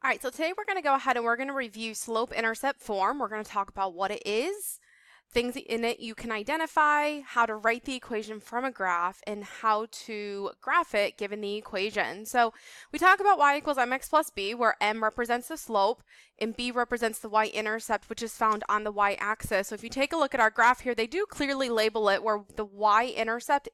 All right, so today we're going to go ahead and we're going to review slope-intercept form. We're going to talk about what it is, things in it you can identify, how to write the equation from a graph, and how to graph it given the equation. So we talk about y equals mx plus b, where m represents the slope and b represents the y-intercept, which is found on the y-axis. So if you take a look at our graph here, they do clearly label it where the y-intercept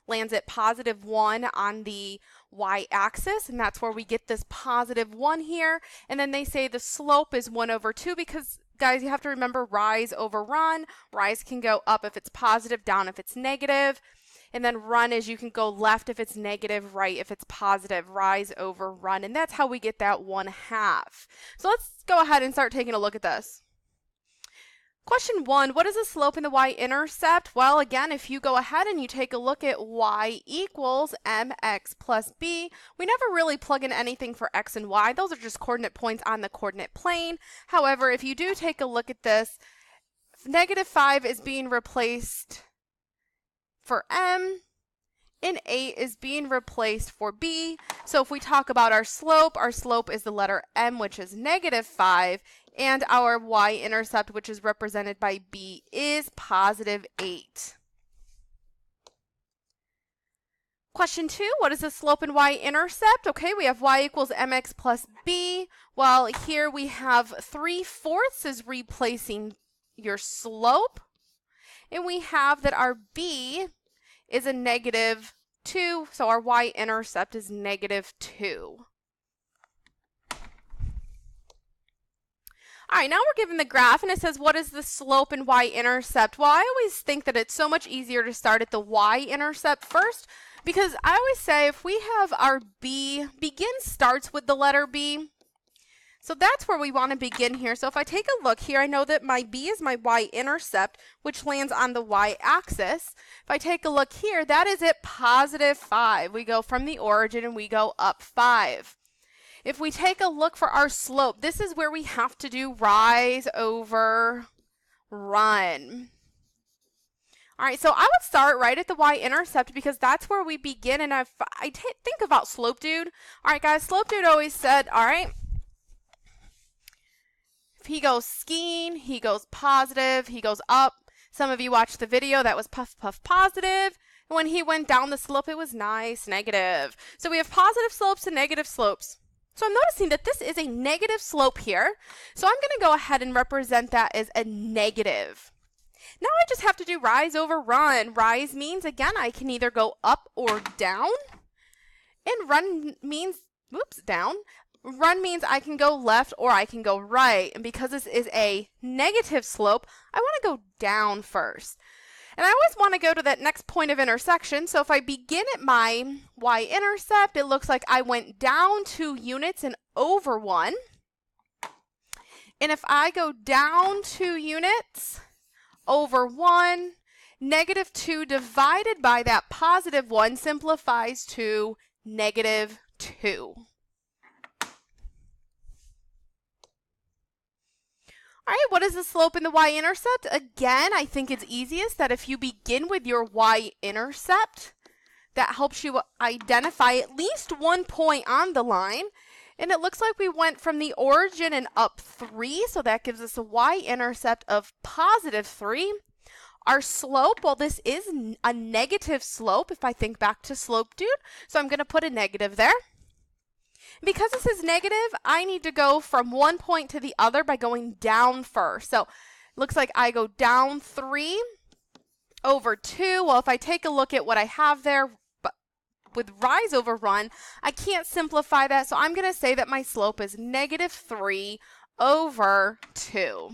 lands at +1 on the y-axis, and that's where we get this +1 here. And then they say the slope is 1/2 because, guys, you have to remember rise over run. Rise can go up if it's positive, down if it's negative. And then run is you can go left if it's negative, right if it's positive, rise over run. And that's how we get that 1/2. So let's go ahead and start taking a look at this. Question 1, what is the slope in the y-intercept? Well, again, if you go ahead and you take a look at y equals mx plus b, we never really plug in anything for x and y. Those are just coordinate points on the coordinate plane. However, if you do take a look at this, -5 is being replaced for m, and 8 is being replaced for b. So if we talk about our slope is the letter m, which is -5, and our y-intercept, which is represented by b, is +8. Question 2, what is the slope in y-intercept? Okay, we have y equals mx plus b. Well, here we have 3/4 is replacing your slope. And we have that our b is a -2, so our y-intercept is -2. All right, now we're given the graph, and it says, what is the slope in y-intercept? Well, I always think that it's so much easier to start at the y-intercept first, because I always say if we have our b, begin starts with the letter b. So that's where we want to begin here. So if I take a look here, I know that my b is my y-intercept, which lands on the y-axis. If I take a look here, that is at +5. We go from the origin and we go up 5. If we take a look for our slope, this is where we have to do rise over run. All right, so I would start right at the y-intercept because that's where we begin. And if I think about Slope Dude, all right, guys, Slope Dude always said, all right, if he goes skiing, he goes positive, he goes up. Some of you watched the video, that was puff, puff, positive. And when he went down the slope, it was nice, negative. So we have positive slopes and negative slopes. So I'm noticing that this is a negative slope here. So I'm going to go ahead and represent that as a negative. Now I just have to do rise over run. Rise means, again, I can either go up or down. And run means, down. Run means I can go left or I can go right. And because this is a negative slope, I want to go down first. And I always want to go to that next point of intersection. So if I begin at my y-intercept, it looks like I went down 2 units and over 1. And if I go down 2 units over 1, -2 divided by that +1 simplifies to -2. All right, what is the slope in the y-intercept? Again, I think it's easiest that if you begin with your y-intercept, that helps you identify at least one point on the line. And it looks like we went from the origin and up 3, so that gives us a y-intercept of +3. Our slope, well, this is a negative slope if I think back to Slope Dude, so I'm going to put a negative there. Because this is negative, I need to go from one point to the other by going down first. So it looks like I go down 3 over 2. Well, if I take a look at what I have there with rise over run, I can't simplify that. So I'm going to say that my slope is -3 over 2.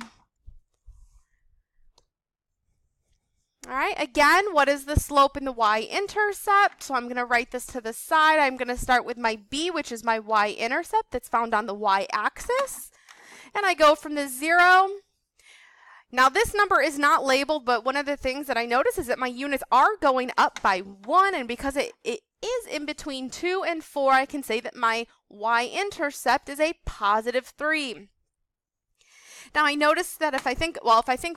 All right, again, what is the slope in the y-intercept? So I'm going to write this to the side. I'm going to start with my b, which is my y-intercept that's found on the y-axis. And I go from the 0. Now this number is not labeled, but one of the things that I notice is that my units are going up by 1. And because it is in between 2 and 4, I can say that my y-intercept is a +3. Now I notice that if I think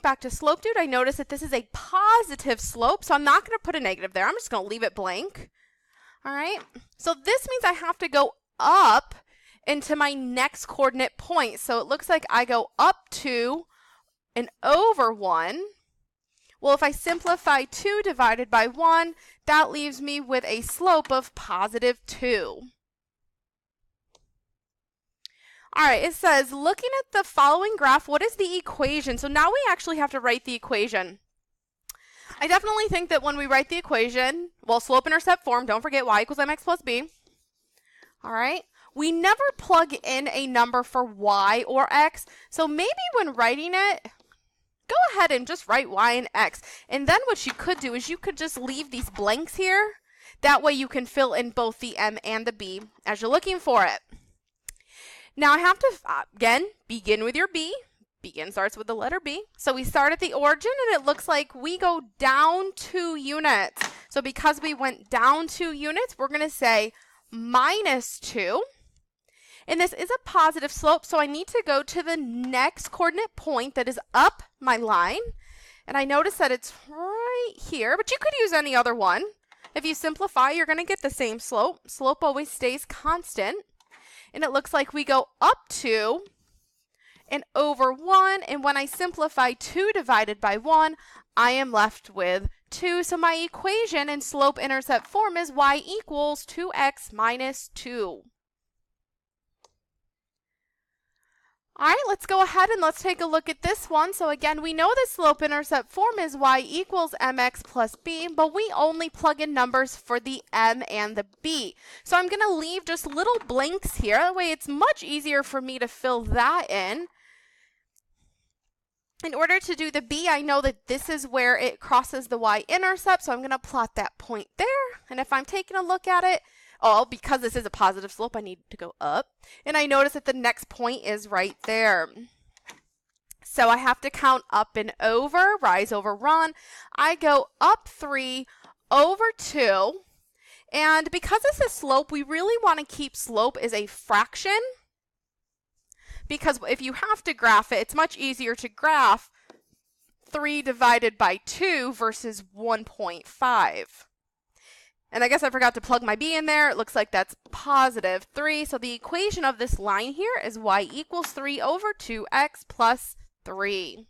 back to Slope Dude, I notice that this is a positive slope, so I'm not going to put a negative there. I'm just going to leave it blank. All right, so this means I have to go up into my next coordinate point. So it looks like I go up 2 and over 1. Well, if I simplify 2 divided by 1, that leaves me with a slope of positive 2. All right, it says, looking at the following graph, what is the equation? So now we actually have to write the equation. I definitely think that when we write the equation, well, slope-intercept form, don't forget y equals mx plus b. All right, we never plug in a number for y or x, so maybe when writing it, go ahead and just write y and x. And then what you could do is you could just leave these blanks here. That way you can fill in both the m and the b as you're looking for it. Now I have to, again, begin with your b. Begin starts with the letter B. So we start at the origin, and it looks like we go down 2 units. So because we went down 2 units, we're going to say minus 2. And this is a positive slope, so I need to go to the next coordinate point that is up my line. And I notice that it's right here, but you could use any other one. If you simplify, you're going to get the same slope. Slope always stays constant. And it looks like we go up 2 and over 1, and when I simplify 2 divided by 1, I am left with 2. So my equation in slope-intercept form is y equals 2x minus 2. All right, let's go ahead and let's take a look at this one. So again, we know the slope-intercept form is y equals mx plus b, but we only plug in numbers for the m and the b. So I'm going to leave just little blanks here. That way it's much easier for me to fill that in. In order to do the b, I know that this is where it crosses the y-intercept, so I'm going to plot that point there. And if I'm taking a look at it, oh, because this is a positive slope, I need to go up. And I notice that the next point is right there. So I have to count up and over, rise over run. I go up 3, over 2. And because this is slope, we really want to keep slope as a fraction. Because if you have to graph it, it's much easier to graph 3 divided by 2 versus 1.5. And I guess I forgot to plug my b in there. It looks like that's positive 3. So the equation of this line here is y equals 3 over 2x plus 3.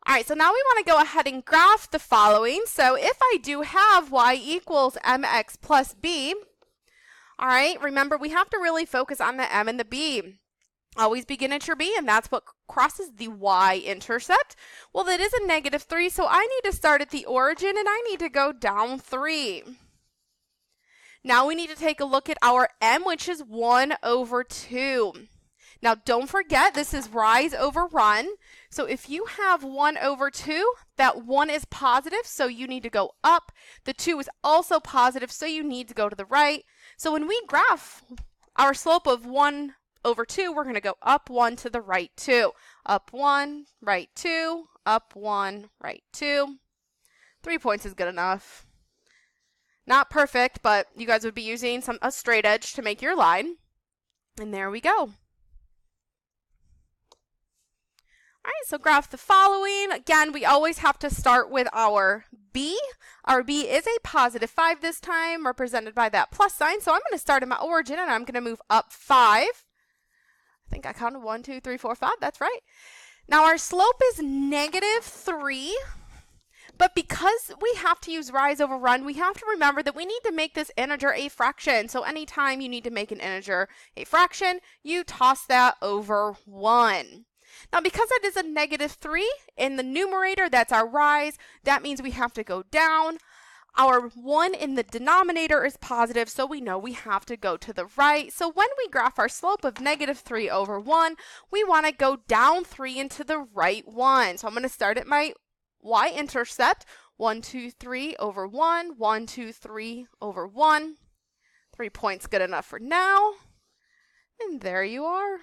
All right, so now we want to go ahead and graph the following. So if I do have y equals mx plus b, all right, remember we have to really focus on the m and the b. Always begin at your b, and that's what crosses the y-intercept. Well, that is a negative 3, so I need to start at the origin, and I need to go down 3. Now we need to take a look at our m, which is 1 over 2. Now don't forget, this is rise over run. So if you have 1 over 2, that 1 is positive, so you need to go up. The 2 is also positive, so you need to go to the right. So when we graph our slope of 1 over 2, we're going to go up 1 to the right 2. Up 1, right 2, up 1, right 2. 3 points is good enough. Not perfect, but you guys would be using a straight edge to make your line. And there we go. All right, so graph the following. Again, we always have to start with our b. Our b is a positive 5 this time, represented by that plus sign. So I'm going to start at my origin, and I'm going to move up 5. I think I counted 1, 2, 3, 4, 5. That's right. Now our slope is negative 3. But because we have to use rise over run, we have to remember that we need to make this integer a fraction. So anytime you need to make an integer a fraction, you toss that over 1. Now, because it is a negative 3 in the numerator, that's our rise. That means we have to go down. Our 1 in the denominator is positive, so we know we have to go to the right. So when we graph our slope of negative 3 over 1, we want to go down 3 into the right 1. So I'm going to start at my y-intercept. 1, 2, 3 over 1. 1, 2, 3 over 1. 3 points good enough for now. And there you are.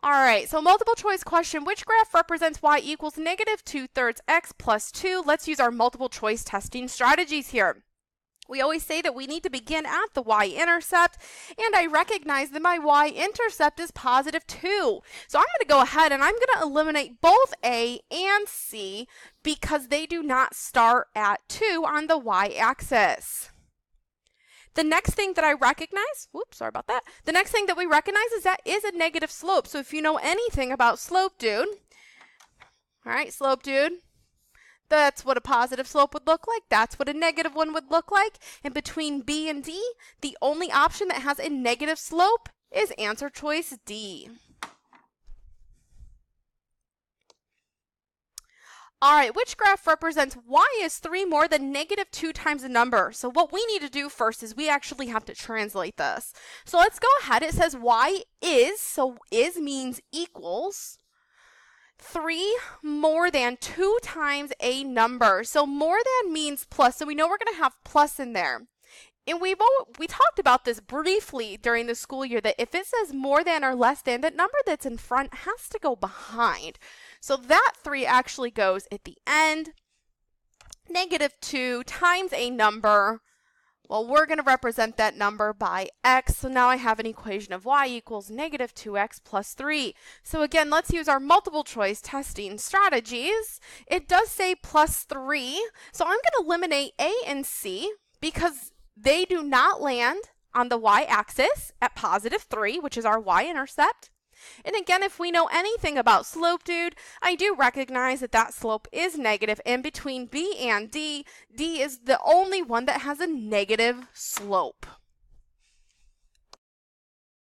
All right, so multiple choice question. Which graph represents y equals negative 2/3 x plus 2? Let's use our multiple choice testing strategies here. We always say that we need to begin at the y-intercept, and I recognize that my y-intercept is positive 2. So I'm going to go ahead and I'm going to eliminate both A and C because they do not start at 2 on the y-axis. The next thing that I recognize, whoops, sorry about that. The next thing that we recognize is that is a negative slope. So if you know anything about slope, dude, all right, slope, dude, that's what a positive slope would look like. That's what a negative one would look like. And between B and D, the only option that has a negative slope is answer choice D. All right, which graph represents y is 3 more than negative 2 times a number? So what we need to do first is we actually have to translate this. So let's go ahead. It says y is, so is means equals 3 more than 2 times a number. So more than means plus, so we know we're going to have plus in there. And we talked about this briefly during the school year that if it says more than or less than, that number that's in front has to go behind. So that 3 actually goes at the end. Negative 2 times a number. Well, we're going to represent that number by x. So now I have an equation of y equals negative 2x plus 3. So again, let's use our multiple choice testing strategies. It does say plus 3. So I'm going to eliminate A and C because they do not land on the y-axis at positive 3, which is our y-intercept. And again, if we know anything about slope, dude, I do recognize that that slope is negative, and between B and D, D is the only one that has a negative slope.